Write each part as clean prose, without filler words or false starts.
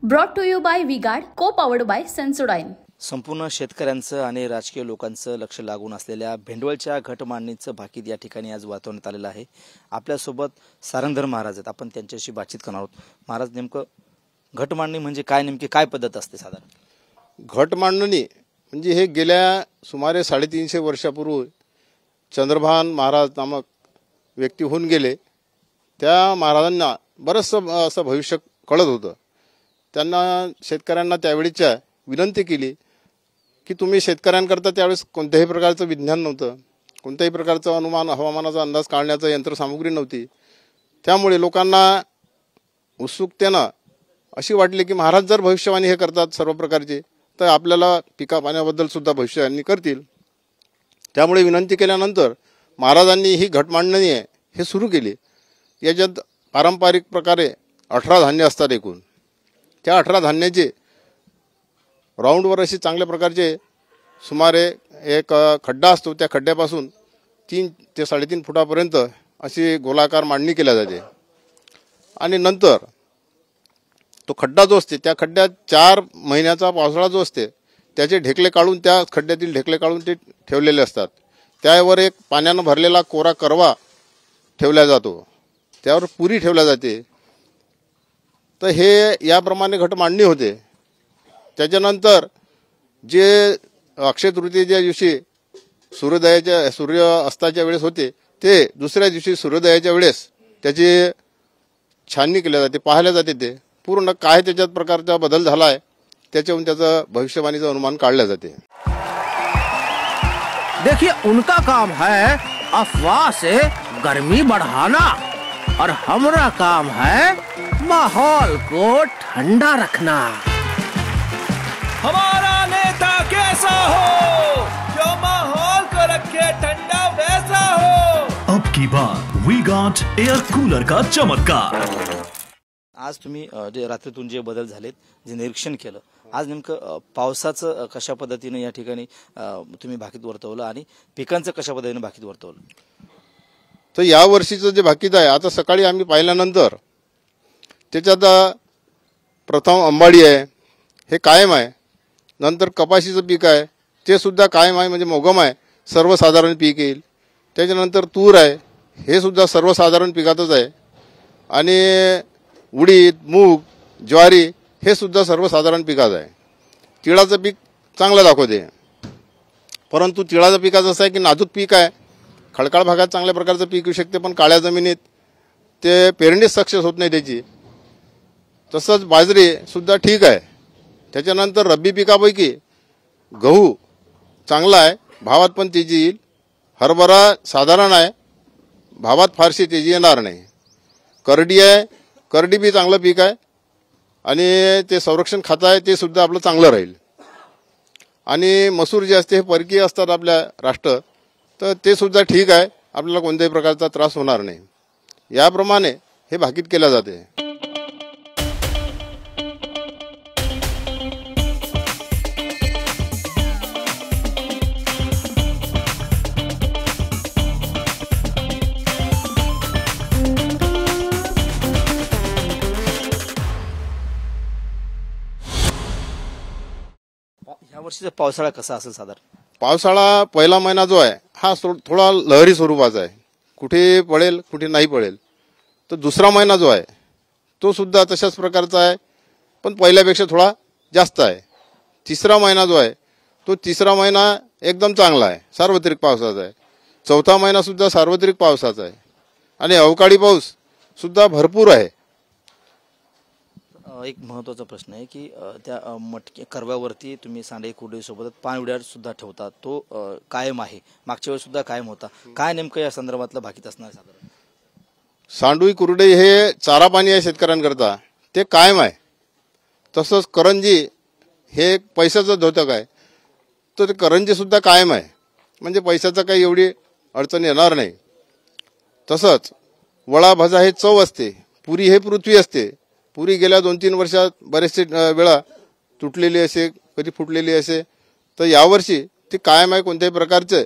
Brought to you by V-Guard, co powered bye Sensodyne. संपूर्ण शेतकऱ्यांचं आणि राजकीय लोकांचं लक्ष लागून असलेल्या भेंडवळच्या घटमांडणीचं भाकीत या ठिकाणी आज वातावरणात आलेलं आहे। आपल्यासोबत सारंगधर महाराज आहेत, आपण त्यांच्याशी बातचीत करणार आहोत। महाराज, नेमकं घटमांडणी म्हणजे काय, नेमकी काय पद्धत असते साधारण? घटमांडणी म्हणजे हे गेल्या सुमारे 350 वर्षापूर्वी चंद्रभान महाराज नामक व्यक्ती होऊन गेले। त्या महाराजांना बरंचसं असं भविष्य कळत होतं। त्यांना शेतकऱ्यांना त्यावेळीच्या विनंती केली की तुम्ही शेतकऱ्यांकरता त्यावेळेस कोणत्याही प्रकारचं विज्ञान नव्हतं, कोणत्याही प्रकारचं अनुमान हवामानाचा अंदाज काढण्याचं यंत्रसामुग्री नव्हती। त्यामुळे लोकांना उत्सुकतेनं अशी वाटली की महाराज जर भविष्यवाणी हे करतात सर्व प्रकारचे, तर आपल्याला पिका पाण्याबद्दल सुद्धा भविष्यवाणी करतील। त्यामुळे विनंती केल्यानंतर महाराजांनी ही घटमांडणी आहे हे सुरू केली। याच्यात पारंपरिक प्रकारे 18 धान्य असतात एकूण। त्या 18 धान्याचे राऊंडवर अशी चांगल्या प्रकारचे सुमारे एक खड्डा असतो, त्या खड्ड्यापासून 3 ते 3.5 फुटापर्यंत अशी गोलाकार मांडणी केली जाते। आणि नंतर तो खड्डा जो असते त्या खड्ड्यात 4 महिन्याचा पावसाळा जो असते त्याचे ढेकले काढून, त्या खड्ड्यातील ढेकले काढून ते ठेवलेले असतात। त्यावर एक पाण्यानं भरलेला कोरा करवा ठेवला जातो, त्यावर पुरी ठेवल्या जाते। तर हे याप्रमाणे घटमांडणी होते। त्याच्यानंतर जे अक्षय तृतीयेच्या दिवशी सूर्य अस्ताच्या वेळेस होते, ते दुसऱ्या दिवशी सूर्योदयाच्या वेळेस त्याची छाननी केली जाते, पाहिल्या जाते ते पूर्ण काय त्याच्यात प्रकारचा बदल झाला आहे त्याच्याहून त्याचं भविष्यवाणीचं अनुमान काढले जाते। देखिए, उनका काम है अफवाह से गर्मी बढ़ाना और हमारा काम है माहौल को ठंडा रखना। हमारा नेता कैसा हो जो माहौल को रखे ठंडा वैसा हो। अब की बार वीगार्ड एयर कूलर का चमत्कार। आज तुम्ही जे रात्रीतून जे बदल झालेत, जे निरीक्षण केलं, आज नेमकं पावसाचं कशा पद्धतीने या ठिकाणी तुम्ही भाकीत वर्तवलं आणि पिकांचं कशा पद्धतीने भाकीत वर्तवलं? तर या वर्षीचं जे भाकीत आहे, आता सकाळी आम्ही पाहिल्यानंतर त्याच्यात प्रथम अंबाडी आहे हे कायम आहे, नंतर कपाशीचं पीक आहे ते सुद्धा कायम आहे, म्हणजे मोगम आहे, सर्वसाधारण पीक येईल। त्याच्यानंतर तूर आहे हे सुद्धा सर्वसाधारण पिकातच आहे, आणि उडीद, मूग, ज्वारी हे सुद्धा सर्वसाधारण पिकात आहे। तिळाचं पीक चांगलं दाखवते, परंतु तिळाचं पिकाचं असं आहे की नाजूक पीक आहे, खडकाळ भागात चांगल्या प्रकारचं पीक येऊ शकते, पण काळ्या जमिनीत ते पेरणीच सक्सेस होत नाही त्याची। तसंच बाजरी सुद्धा ठीक आहे। त्याच्यानंतर रब्बी पिकापैकी गहू चांगला आहे, भावात पण तेजी येईल। हरभरा साधारण आहे, भावात फारशी तेजी येणार नाही। करडी आहे, करडी बी चांगलं पीक आहे, आणि ते संरक्षण खातं आहे ते सुद्धा आपलं चांगलं राहील। आणि मसूर जे असते हे परकीय असतात आपल्या राष्ट्र, तर ते सुद्धा ठीक आहे, आपल्याला कोणत्याही प्रकारचा त्रास होणार नाही। याप्रमाणे हे भाकीत केले जाते। या वर्षीचा पावसाळा कसा असेल साधारण? पावसाळा पहिला महिना जो आहे हा थोडा लहरी स्वरूपाचा आहे, कुठे पडेल कुठे नाही पडेल। तर दुसरा महिना जो आहे तो सुद्धा तशाच प्रकारचा आहे, पण पहिल्यापेक्षा थोडा जास्त आहे। तिसरा महिना जो आहे तो तिसरा महिना एकदम चांगला आहे, सार्वत्रिक पावसाचा आहे। चौथा महिना सुद्धा सार्वत्रिक पावसाचा आहे, आणि अवकाळी पाऊस सुद्धा भरपूर आहे। एक महत्त्वाचा प्रश्न आहे की त्या मटके करव्यावरती तुम्ही सांडे कुरडे सोबत पाणविड्या सुद्धा ठेवता, तो कायम आहे, मागच्या वेळेस सुद्धा कायम होता, काय नेमकं या संदर्भातलं भाकीत असणार साधारण? सांडुई कुरडे हे चारा पाणी आहे शेतकऱ्यांकरता, ते कायम आहे। तसंच करंजी हे पैशाचं द्योतक आहे, तर ते करंजी सुद्धा कायम आहे, म्हणजे पैशाचा काही एवढी अडचण येणार नाही। तसंच वळा भाजा हे चव असते, पुरी हे पृथ्वी असते। पुरी गेल्या 2-3 वर्षात बरेचसे वेळा तुटलेली असे, कधी फुटलेली असे, तर यावर्षी ती कायम आहे, कोणत्याही प्रकारचे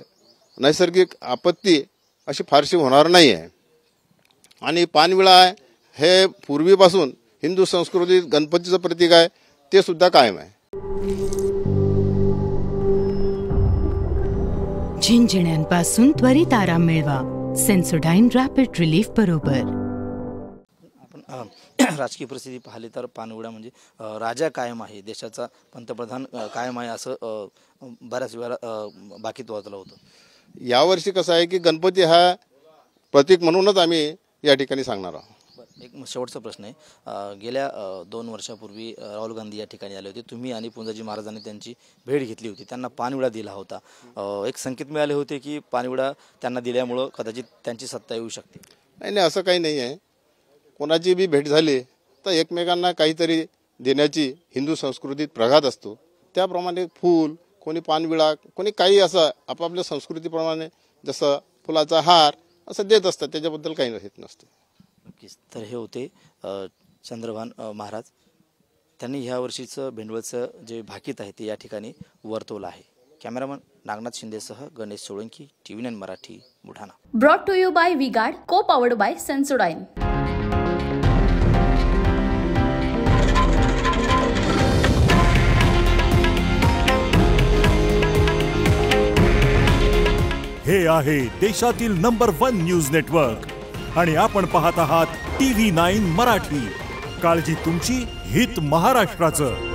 नैसर्गिक आपत्ती अशी फारशी होणार नाही आहे। आणि पानविळा हे पूर्वीपासून हिंदू संस्कृतीत गणपतीचं प्रतीक आहे ते सुद्धा कायम आहे. झिंझिण्यांपासून त्वरित आराम मिळवा सेन्सोडाइन रॅपिड रिलीफ बरोबर. आपण राजकीय परिस्थिती पाहिली तर पानवडा म्हणजे राजा कायम आहे, देशाचा पंतप्रधान कायम आहे असं बऱ्याच वेळा बाकीत वाचलं होतं. यावर्षी कसं आहे की गणपती हा प्रतीक म्हणूनच आम्ही या ठिकाणी सांगणार आहोत. एक शेवटचा प्रश्न आहे, गेल्या 2 वर्षापूर्वी राहुल गांधी या ठिकाणी आले होते, तुम्ही आणि पुंजाजी महाराजांनी त्यांची भेट घेतली होती, त्यांना पानविडा दिला होता. एक संकेत मिळाले होते की पानविडा त्यांना दिल्यामुळं कदाचित त्यांची सत्ता येऊ शकते. नाही, असं काही नाही आहे. कोणाची बी भेट झाली तर एकमेकांना काहीतरी देण्याची हिंदू संस्कृतीत प्रघात असतो. त्याप्रमाणे फूल, कोणी पानविडा, कोणी काही असं आपापल्या संस्कृतीप्रमाणे जसं फुलाचा हार असं देत असतात, त्याच्याबद्दल काही हेत नसते. नक्कीच. तर हे होते चंद्रभान महाराज. त्यांनी ह्या वर्षीचं भेंडवळचं जे भाकीत आहे ते या ठिकाणी वर्तवलं आहे. कॅमेरामन नागनाथ शिंदेसह Ganesh Solanki, TV9 Marathi, Buldhana. Brought to you by V-Guard, co powered bye Sensodyne. हे आहे देशातील नंबर 1 न्यूज नेटवर्क आणि आपण पाहत आहात TV9 मराठी. काळजी तुमची, हित महाराष्ट्राचं.